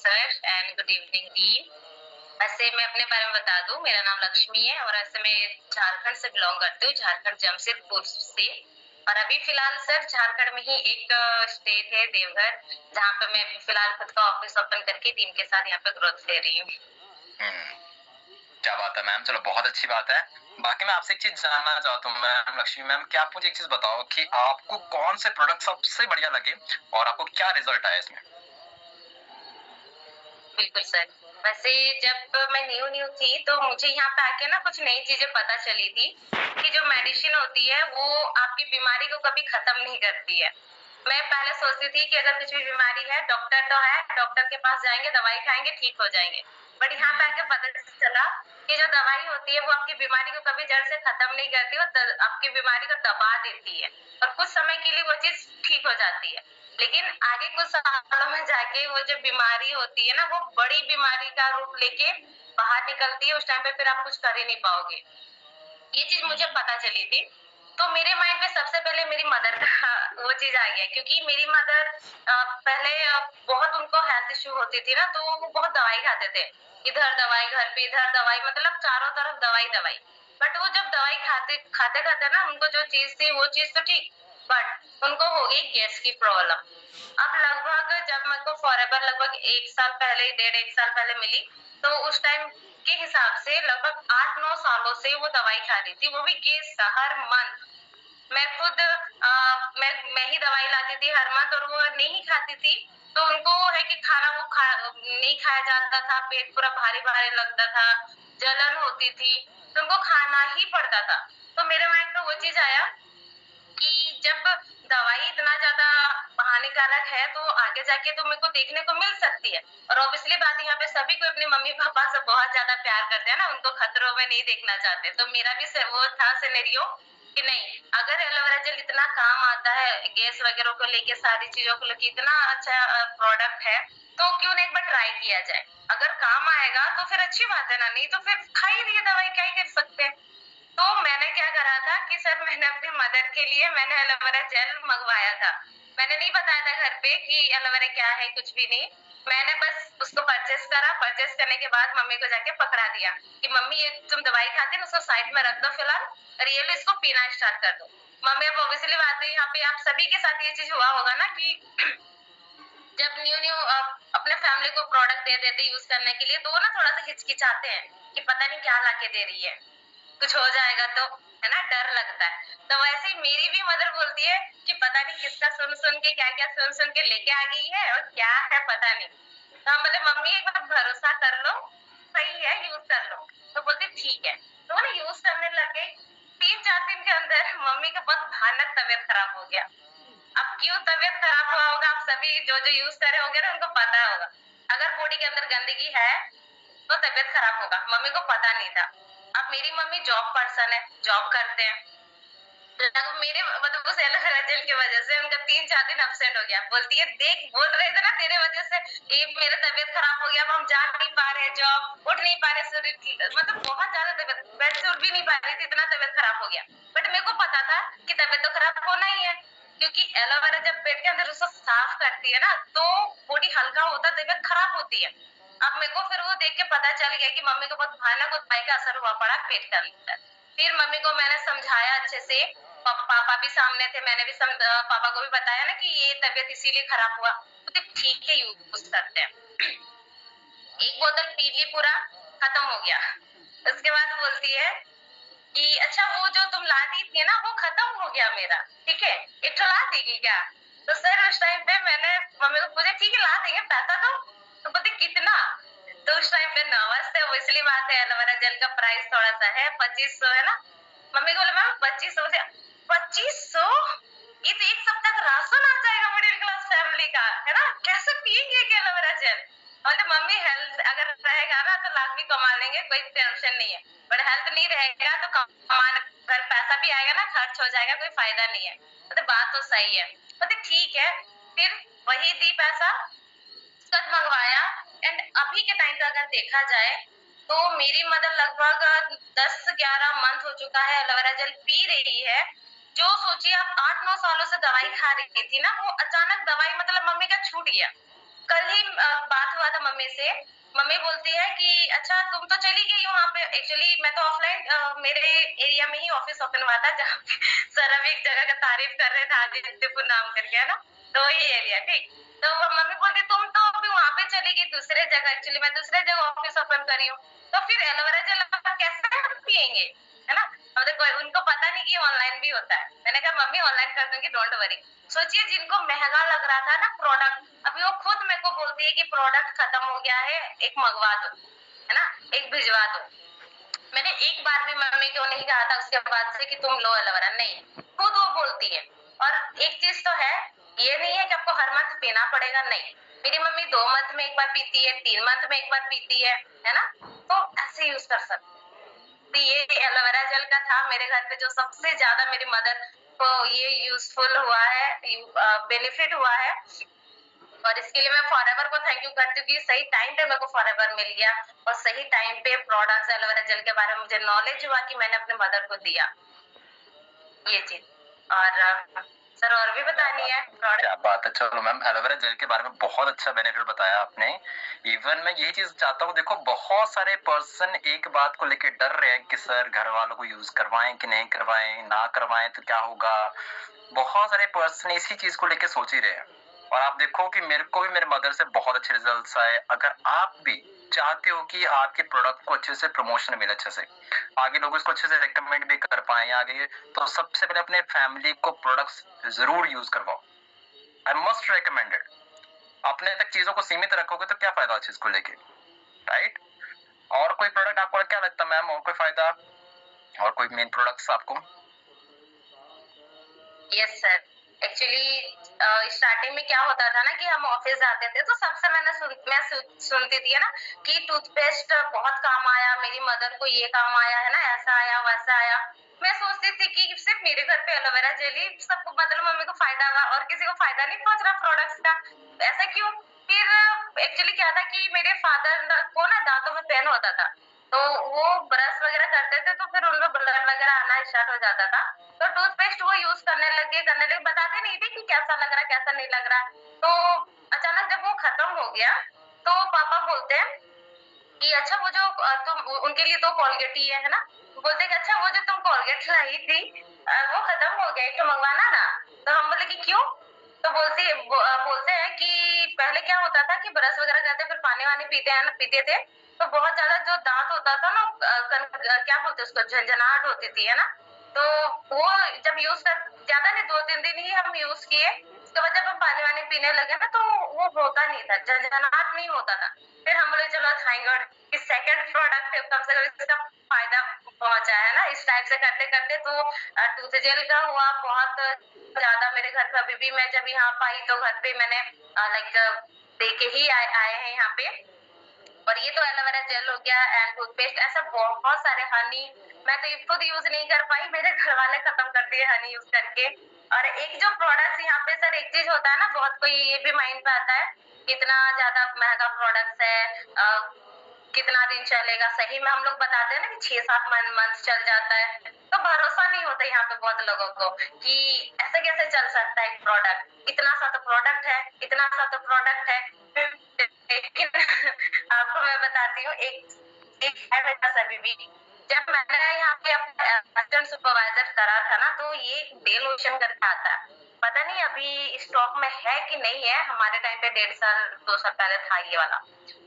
Sir and good evening team. ऐसे मैं अपने बारे में बता दूं, मेरा नाम लक्ष्मी है और ऐसे मैं झारखंड से बिलोंग करती हूँ, झारखंड जमशेदपुर से। और अभी फिलहाल सर झारखंड में ही एक स्टेट है देवघर, जहाँ पे मैं फिलहाल खुद का ऑफिस ओपन करके टीम के साथ यहाँ पे ग्रोथ ले रही हूँ। क्या बात है मैम, चलो बहुत अच्छी बात है। बाकी मैं आपसे एक चीज जानना चाहता हूँ मैम लक्ष्मी मैम, क्या आप मुझे एक चीज बताओ कि आपको कौन से प्रोडक्ट सबसे बढ़िया लगे और आपको क्या रिजल्ट आया इसमें? बिल्कुल सर। वैसे जब मैं न्यू थी तो मुझे यहाँ पे आके ना कुछ नई चीजें पता चली थी कि जो मेडिसिन होती है वो आपकी बीमारी को कभी खत्म नहीं करती है। मैं पहले सोचती थी कि अगर कुछ भी बीमारी है, डॉक्टर तो है, डॉक्टर के पास जाएंगे, दवाई खाएंगे, ठीक हो जाएंगे। बट यहाँ पे आके पता चला कि जो दवाई होती है वो आपकी बीमारी को कभी जड़ से खत्म नहीं करती, वो आपकी बीमारी को दबा देती है और कुछ समय के लिए वो चीज ठीक हो जाती है। लेकिन आगे कुछ सालों में जाके वो जो बीमारी होती है ना, वो बड़ी बीमारी का रूप लेके बाहर निकलती है। उस टाइम पे फिर आप कुछ कर ही नहीं पाओगे। ये चीज मुझे पता चली थी, तो मेरे माइंड में सबसे पहले मेरी मदर का वो चीज आ गया, क्योंकि मेरी मदर पहले बहुत उनको हेल्थ इश्यू होती थी ना, तो वो बहुत दवाई खाते थे। इधर दवाई, घर पे इधर दवाई, मतलब चारों तरफ दवाई दवाई। बट वो जब दवाई खाते खाते खाते ना, उनको जो चीज थी वो चीज तो ठीक, बट उनको हो गई गैस की प्रॉब्लम। अब लगभग जब मेरे को फॉरएवर लगभग 1 साल पहले, 1.5 1 साल पहले मिली, तो उस टाइम के हिसाब से लगभग 8-9 सालों से वो दवाई खा रही थी, वो भी गैस का हर मंथ। मैं खुद मैं ही दवाई लाती थी हर मंथ, और वो नहीं खाती थी तो उनको है कि खाना नहीं खाया जाता था, पेट पूरा भारी भारी लगता था, जलन होती थी, तो उनको खाना ही पड़ता था। तो मेरे माइंड में वो चीज आया कि जब दवाई इतना ज्यादा हानिकारक है तो आगे जाके तो मेरे को देखने को मिल सकती है। और ऑब्वियसली बात, यहाँ पे सभी को अपने मम्मी पापा से बहुत ज्यादा प्यार करते हैं ना, उनको खतरों में नहीं देखना चाहते। तो मेरा भी वो था सिनेरियो कि नहीं, अगर एलोवेरा जेल इतना काम आता है गैस वगैरह को लेके, सारी चीजों को लेके इतना अच्छा प्रोडक्ट है, तो क्यों नहीं एक बार ट्राई किया जाए। अगर काम आएगा तो फिर अच्छी बात है ना, नहीं तो फिर खा ही रही है दवाई, क्या ही कर सकते हैं। तो मैंने क्या करा था कि सर मैंने अपनी मदर के लिए मैंने एलोवेरा जेल मंगवाया था। मैंने नहीं बताया था घर पे कि एलोवेरा क्या है, कुछ भी नहीं। मैंने बस उसको परचेस करा, परचेस करने के बाद मम्मी को जाके पकड़ा दिया कि मम्मी ये तुम दवाई खाती है, उसको साइड में रख दो फिलहाल, रियली इसको पीना स्टार्ट कर दो। मम्मी, अब ऑब्वियसली बात है, यहाँ पे आप सभी के साथ ये चीज हुआ होगा ना कि जब न्यू अपने फैमिली को प्रोडक्ट दे देते यूज करने के लिए, तो वो ना थोड़ा सा हिचकिचाते हैं कि पता नहीं क्या लाके दे रही है, कुछ हो जाएगा तो, है ना, डर लगता है। तो वैसे ही मेरी भी मदर बोलती है कि पता नहीं किसका सुन सुन के, क्या क्या सुन सुन के लेके आ गई है और क्या है पता नहीं। तो हम बोले मम्मी एक बार भरोसा कर लो, सही है, यूज कर लो। तो बोलती ठीक है। तो वो ना यूज करने लग गई। 3-4 दिन के अंदर मम्मी का बहुत भयानक तबीयत खराब हो गया। अब क्यों तबीयत खराब हुआ होगा, आप सभी जो जो यूज कर रहे होंगे ना उनको पता होगा। अगर बॉडी के अंदर गंदगी है तो तबीयत खराब होगा, मम्मी को पता नहीं था। अब मेरी मम्मी जॉब पर्सन है, जॉब करते हैं, लगभग मेरे मतलब उस एलोवेरा जेल की वजह से उनका 3-4 दिन एब्सेंट हो गया। बोलती है देख, बोल रहे थे ना तेरे वजह से ये मेरा तबीयत खराब हो गया, अब हम जा नहीं पा रहे, जॉब उठ नहीं पा रहे, मतलब बहुत ज्यादा तबीयत, बेड से उठ भी नहीं पा रही थी, इतना तबीयत खराब हो गया। बट मेरे को पता था कि तबीयत तो खराब होना ही है, क्योंकि एलोवेरा जब पेट के अंदर उसको साफ करती है ना, तो बॉडी हल्का होता है, तबीयत खराब होती है। अब मेरे को फिर वो देख के पता चल गया कि मम्मी को बहुत भयानक उपाय का असर हुआ पड़ा पेट के अंदर। फिर मम्मी को मैंने समझाया अच्छे से, पापा भी सामने थे, मैंने भी पापा को भी बताया ना कि ये तबीयत इसीलिए खराब हुआ। तो ठीक है, यूज करते हैं। एक बोतल पी ली, पूरा खत्म हो गया। उसके बाद बोलती है कि अच्छा वो जो तुम ला दी थी ना वो खत्म हो गया मेरा, ठीक है, एक तो ला देगी क्या। तो सर उस टाइम पे मैंने मम्मी को पूछा ठीक है ला देंगे, पैसा दो। तो बोलते कितना। तो उस टाइम पे नर्वस थे, वो इसलिए बात है, एलोवेरा जेल का प्राइस थोड़ा सा है, 2500 है ना। मम्मी को बोले मैम 2500 से 2500, ये तो एक सप्ताह का राशन आ जाएगा मिडिल क्लास फैमिली का, है ना, कैसे पियेंगे एलोवेरा जेल। और तो मम्मी हेल्थ अगर रहेगा ना तो लाख भी कमा लेंगे, कोई टेंशन नहीं है, बट हेल्थ नहीं रहेगा तो कमान घर पैसा भी आएगा ना, खर्च हो जाएगा, कोई फायदा नहीं है। तो बात तो सही है। तो ठीक है, फिर वही दी पैसा, सब मंगवाया। एंड अभी के टाइम पे अगर देखा जाए तो मेरी मदर लगभग 10-11 मंथ हो चुका है एलोवेरा जेल पी रही है। जो सोचिए आप 8-9 सालों से दवाई खा रही थी ना, वो अचानक दवाई मतलब मम्मी का छूट गया, कल ही बात हुआ था मम्मी से। मम्मी बोलती है कि अच्छा तुम तो चली गई वहाँ पे। एक्चुअली मैं तो ऑफलाइन मेरे एरिया में ही ऑफिस ओपन हुआ था, जहाँ पे सर अभी एक जगह का तारीफ कर रहे थे, आदित्यपुर नाम करके, है ना, तो वही एरिया। ठीक, तो मम्मी बोलती तुम तो अभी वहाँ पे चली गई दूसरे जगह। एक्चुअली मैं दूसरे जगह ऑफिस ओपन करी हूँ, तो फिर एलोवेरा जेल कैसे पियेंगे, है ना। अब देखो उनको पता नहीं कि ऑनलाइन भी होता है। मैंने कहा मम्मी ऑनलाइन कर दूंगी, डोंट वरी। सोचिए जिनको महंगा लग रहा था ना प्रोडक्ट, अभी वो खुद मेरे को बोलती है कि प्रोडक्ट खत्म हो गया है, एक मंगवा दो, है ना, एक भिजवा दो। मैंने एक बार भी मम्मी को नहीं कहा था उसके बाद से कि तुम लो एलोवेरा, नहीं, खुद वो बोलती है। और एक चीज तो है, ये नहीं है कि आपको हर मंथ पीना पड़ेगा, नहीं। मेरी मम्मी 2 मंथ में एक बार पीती है, 3 मंथ में एक बार पीती है ना, तो ऐसे यूज कर सकते। तो ये एलोवेरा जेल का था मेरे घर पे, जो सबसे ज्यादा मेरी मदर को ये यूजफुल हुआ है, बेनिफिट हुआ है। और इसके लिए मैं फॉरएवर को थैंक यू करती हूँ कि सही टाइम पे मेरे को फॉरएवर मिल गया, और सही टाइम पे प्रोडक्ट्स एलोवेरा जेल के बारे में मुझे नॉलेज हुआ कि मैंने अपने मदर को दिया ये चीज। और सर और भी बतानी है प्रोडक्ट। क्या बात है। चलो मैम, एलोवेरा जेल के बारे में बहुत अच्छा बेनिफिट बताया आपने। इवन मैं यही चीज चाहता हूँ, देखो बहुत सारे पर्सन एक बात को लेके डर रहे हैं कि सर घर वालों को यूज करवाएं कि नहीं करवाएं, ना करवाएं तो क्या होगा। बहुत सारे पर्सन इसी चीज को लेके सोच ही रहे हैं। और आप देखो कि मेरे को भी मेरे मदर से बहुत अच्छे रिजल्ट्स आए। अगर आप भी चाहते हो कि आपके प्रोडक्ट को अच्छे से प्रमोशन मिले, अच्छे से आगे लोग इसको अच्छे से रेकमेंड भी कर पाए आगे, तो सबसे पहले अपने फैमिली को प्रोडक्ट्स जरूर यूज करवाओ। I must recommended. अपने तक चीजों को सीमित रखोगे तो क्या फायदा चीज को लेके, राइट। और कोई प्रोडक्ट आपको क्या लगता है मैम, और कोई फायदा और कोई मेन प्रोडक्ट्स आपको? यस सर, एक्चुअली स्टार्टिंग में क्या होता था ना कि हम ऑफिस जाते थे तो सबसे सुनती थी, है ना, कि टूथपेस्ट बहुत काम आया, मेरी मदर को ये काम आया, है ना, ऐसा आया वैसा आया। मैं सोचती थी कि सिर्फ मेरे घर पे एलोवेरा जेल ही सबको, मतलब मम्मी को फायदा हुआ और किसी को फायदा नहीं पहुंच रहा प्रोडक्ट्स का, ऐसा क्यों। फिर एक्चुअली क्या था कि मेरे फादर को ना दांतों में पेन होता था, तो वो ब्रश वगैरह करते थे तो फिर उनमें ब्लड वगैरह आना स्टार्ट हो जाता था। तो टूथपेस्ट वो यूज करने लगे, बताते नहीं थे कि कैसा लग रहा है कैसा नहीं लग रहा। तो अचानक जब वो खत्म हो गया तो पापा बोलते हैं कि अच्छा वो जो तुम, उनके लिए तो कोलगेट ही है ना, बोलते कि अच्छा वो जो तुम कोलगेट लाई थी वो खत्म हो गया, एक तो मंगवाना ना। तो हम बोले कि क्यों। तो बोलते हैं कि पहले क्या होता था कि ब्रश वगैरह करते फिर पानी वानी पीते थे, तो बहुत ज्यादा जो दांत होता था ना, क्या बोलते उसको, झंझनाहट होती थी, है ना। तो वो जब यूज कर, ज्यादा नहीं 2-3 दिन ही हम यूज किए, उसके बाद जब हम पानी वानी पीने लगे ना तो वो होता नहीं था, झंझनाहट नहीं होता था। फिर हम बोले चलो थैंक गॉड कि सेकंड प्रोडक्ट है, कम से कम इसका फायदा पहुंचा है ना। इस टाइप से करते करते तो टूथ जेल का हुआ बहुत ज्यादा मेरे घर पे। अभी भी मैं जब यहाँ पे आई तो घर पे मैंने लाइक देके ही आए हैं यहाँ पे। और ये तो एलोवेरा जेल हो गया एंड टूथपेस्ट, ऐसा बहुत सारे, हनी मैं तो खुद यूज नहीं कर पाई, मेरे घर वाले खत्म कर दिए हनी यूज करके। और एक जो प्रोडक्ट यहाँ पे सर, एक चीज होता है ना, बहुत कोई ये भी माइंड पे आता है कितना ज्यादा महंगा प्रोडक्ट है, कितना दिन चलेगा। सही में हम लोग बताते हैं ना कि 6-7 मंथ चल जाता है, तो भरोसा नहीं होता यहाँ पे बहुत लोगों को कि ऐसे कैसे चल सकता है एक प्रोडक्ट, इतना सा तो प्रोडक्ट है, इतना सा तो प्रोडक्ट है। लेकिन आपको मैं बताती हूँ, एक है मेरे पास अभी भी। जब मैंने यहाँ पे अपना असिस्टेंट सुपरवाइजर करा था ना, तो ये डे लोशन करके आता है, पता नहीं अभी स्टॉक में है कि नहीं है। हमारे टाइम पे 1.5 साल 2 साल पहले था ये वाला।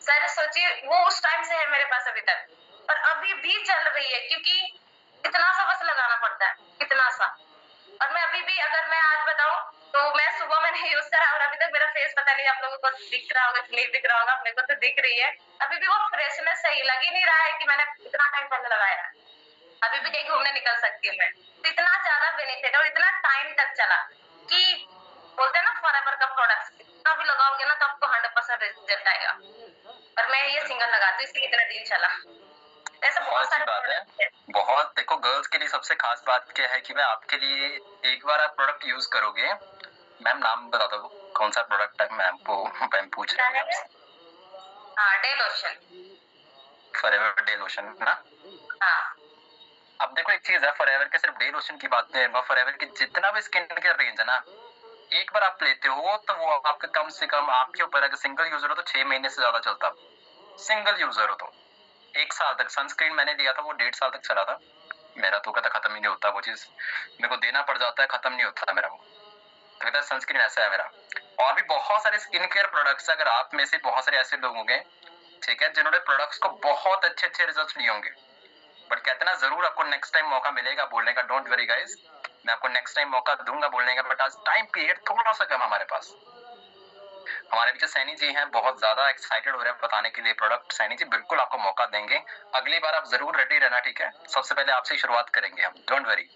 सर सोचिए वो उस टाइम से है मेरे पास अभी तक, और अभी भी चल रही है, क्योंकि इतना सा बस लगाना पड़ता है, इतना सा। और मैं अभी भी, अगर मैं आज बताऊं तो मैं सुबह मैंने यूज करा और अभी तक मेरा फेस, पता नहीं आप लोगों को दिख रहा होगा कि नहीं दिख रहा होगा, मेरे को तो दिख रही है अभी भी वो फ्रेशनेस। सही लग ही नहीं रहा है कि मैंने इतना टाइम पहले लगाया। अभी भी कहीं घूमने निकल सकती हूँ मैं, तो इतना ज्यादा बेनिफिट है और इतना टाइम तक चला कि बोलते हैं ना फॉरएवर का प्रोडक्ट, कितना भी लगाओगे ना तो आपको 100% रिजल्ट आएगा। और मैं ये सिंगल लगाती हूँ, इसलिए इतना दिन चला। ऐसे बहुत सारे बात है। बहुत, देखो गर्ल्स के लिए सबसे खास बात क्या है कि मैं आपके लिए, एक बार आप प्रोडक्ट यूज करोगे, मैम नाम बता दो कौन सा प्रोडक्ट है, मैम पूछ रही हूँ आपसे। हाँ, day lotion, forever day lotion ना। हाँ। अब देखो एक चीज है, फॉरएवर के सिर्फ डे लोशन की बात नहीं है, फॉरएवर की जितना भी स्किन केयर रेंज है ना, एक बार आप लेते हो तो वो आपका कम से कम आपके ऊपर, अगर सिंगल यूजर हो तो 6 महीने से ज्यादा चलता, सिंगल यूजर हो तो 1 साल तक। सनस्क्रीन मैंने लिया था वो 1.5 साल तक चला था मेरा, तो कहता खत्म ही नहीं होता वो चीज, मेरे को देना पड़ जाता है, खत्म नहीं होता मेरा वो, तो कहता सनस्क्रीन ऐसा है मेरा। और भी बहुत सारे स्किन केयर प्रोडक्ट्स, अगर आप में से बहुत सारे ऐसे लोग होंगे, ठीक है, जिन्होंने प्रोडक्ट्स को बहुत अच्छे अच्छे रिजल्ट्स लिए होंगे, बट कहते ना जरूर आपको नेक्स्ट टाइम मौका मिलेगा बोलने का, डोंट वरी गाइस, मैं आपको नेक्स्ट टाइम मौका दूंगा बोलने का, बट आज टाइम पीरियड थोड़ा सा कम हमारे पास। हमारे पीछे सैनी जी हैं, बहुत ज्यादा एक्साइटेड हो रहे हैं बताने के लिए प्रोडक्ट। सैनी जी बिल्कुल आपको मौका देंगे, अगली बार आप जरूर रेडी रहना, ठीक है, सबसे पहले आपसे शुरुआत करेंगे हम, डोंट वरी।